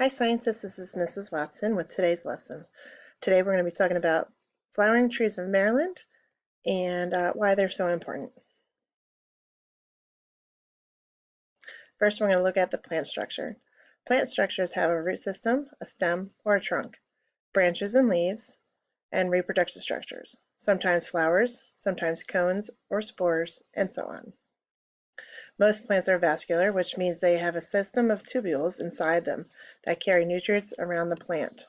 Hi scientists, this is Mrs. Watson with today's lesson. Today we're going to be talking about flowering trees of Maryland and why they're so important. First we're going to look at the plant structure. Plant structures have a root system, a stem, or a trunk, branches and leaves, and reproductive structures, sometimes flowers, sometimes cones or spores, and so on. Most plants are vascular, which means they have a system of tubules inside them that carry nutrients around the plant.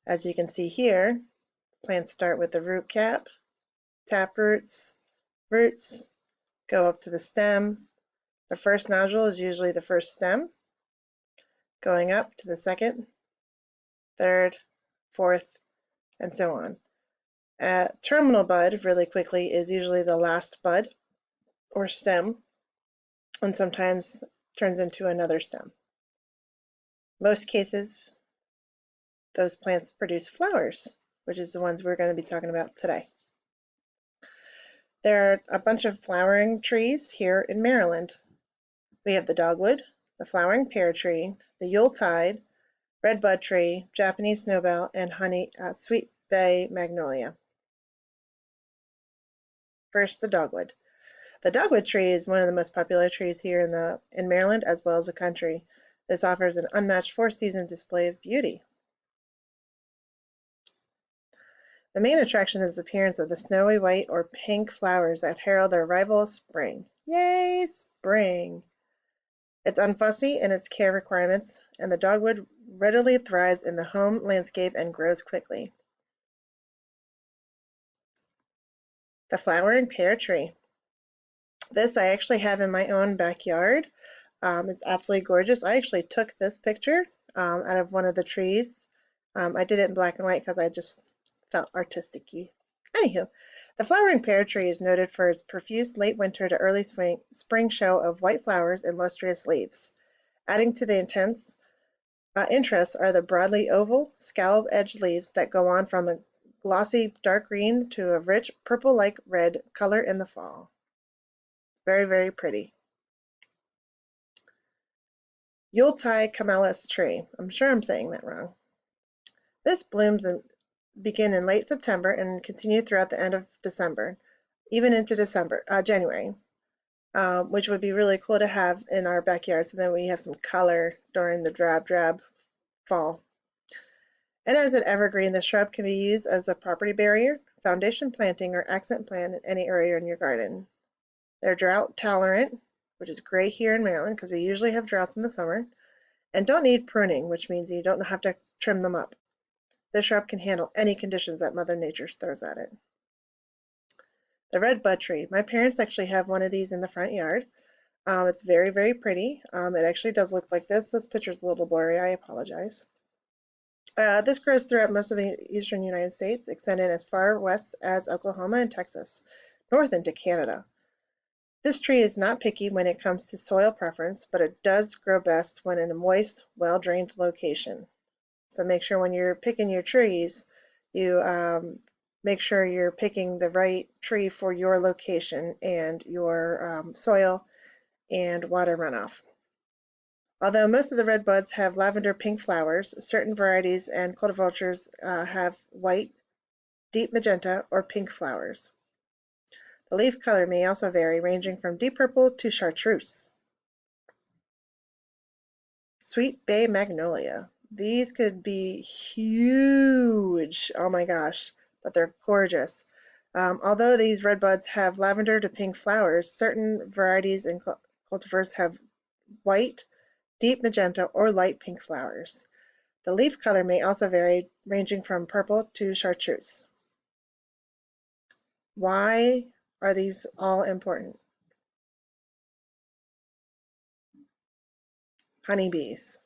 As you can see here, plants start with the root cap, taproots, roots, go up to the stem. The first nodule is usually the first stem, going up to the second, third, fourth, and so on. Terminal bud, really quickly, is usually the last bud or stem, and sometimes turns into another stem. Most cases, those plants produce flowers, which is the ones we're going to be talking about today. There are a bunch of flowering trees here in Maryland. We have the dogwood, the flowering pear tree, the Yuletide, redbud tree, Japanese snowbell, and sweet bay magnolia. First, the dogwood. The dogwood tree is one of the most popular trees here in Maryland as well as the country. This offers an unmatched four-season display of beauty. The main attraction is the appearance of the snowy white or pink flowers that herald the arrival of spring. Yay, spring! It's unfussy in its care requirements, and the dogwood readily thrives in the home landscape and grows quickly. The flowering pear tree. This I actually have in my own backyard. It's absolutely gorgeous. I actually took this picture out of one of the trees. I did it in black and white because I just felt artistic-y. Anywho, the flowering pear tree is noted for its profuse late winter to early spring show of white flowers and lustrous leaves. Adding to the intense interest are the broadly oval, scallop-edged leaves that go on from the glossy dark green to a rich purple-like red color in the fall. Very, very pretty. Yuletide camellia tree. I'm sure I'm saying that wrong. This blooms begin in late September and continue throughout the end of December, even into January. Which would be really cool to have in our backyard so then we have some color during the drab fall. And as an evergreen, the shrub can be used as a property barrier, foundation planting, or accent plant in any area in your garden. They're drought tolerant, which is great here in Maryland because we usually have droughts in the summer, and don't need pruning, which means you don't have to trim them up. The shrub can handle any conditions that Mother Nature throws at it. The redbud tree. My parents actually have one of these in the front yard. It's very, very pretty. It actually does look like this. This picture's a little blurry. I apologize. This grows throughout most of the eastern United States, extending as far west as Oklahoma and Texas, north into Canada. This tree is not picky when it comes to soil preference, but it does grow best when in a moist, well-drained location. So make sure when you're picking your trees, you make sure you're picking the right tree for your location and your soil and water runoff. Although most of the redbuds have lavender pink flowers, certain varieties and cultivars have white, deep magenta, or pink flowers. The leaf color may also vary, ranging from deep purple to chartreuse. Sweet bay magnolia. These could be huge. Oh my gosh, but they're gorgeous. Although these redbuds have lavender to pink flowers, certain varieties and cultivars have white, deep magenta, or light pink flowers. The leaf color may also vary, ranging from purple to chartreuse. Why are these all important? Honeybees,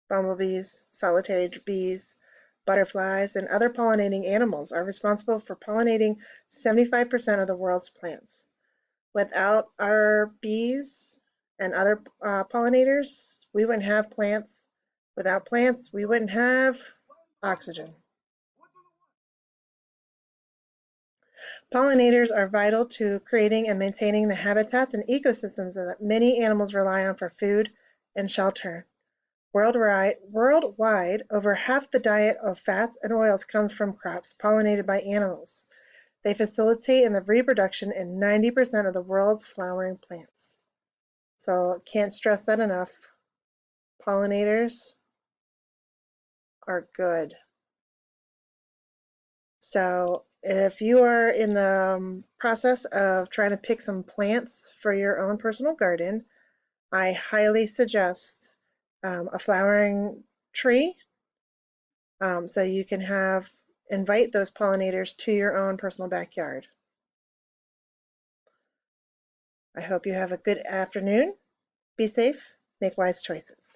bumblebees, solitary bees, butterflies, and other pollinating animals are responsible for pollinating 75% of the world's plants. Without our bees and other pollinators, we wouldn't have plants. Without plants, we wouldn't have oxygen. Pollinators are vital to creating and maintaining the habitats and ecosystems that many animals rely on for food and shelter. Worldwide, over half the diet of fats and oils comes from crops pollinated by animals. They facilitate in the reproduction in 90% of the world's flowering plants. So can't stress that enough. Pollinators are good. So if you are in the process of trying to pick some plants for your own personal garden, I highly suggest a flowering tree, so you can invite those pollinators to your own personal backyard. I hope you have a good afternoon. Be safe, make wise choices.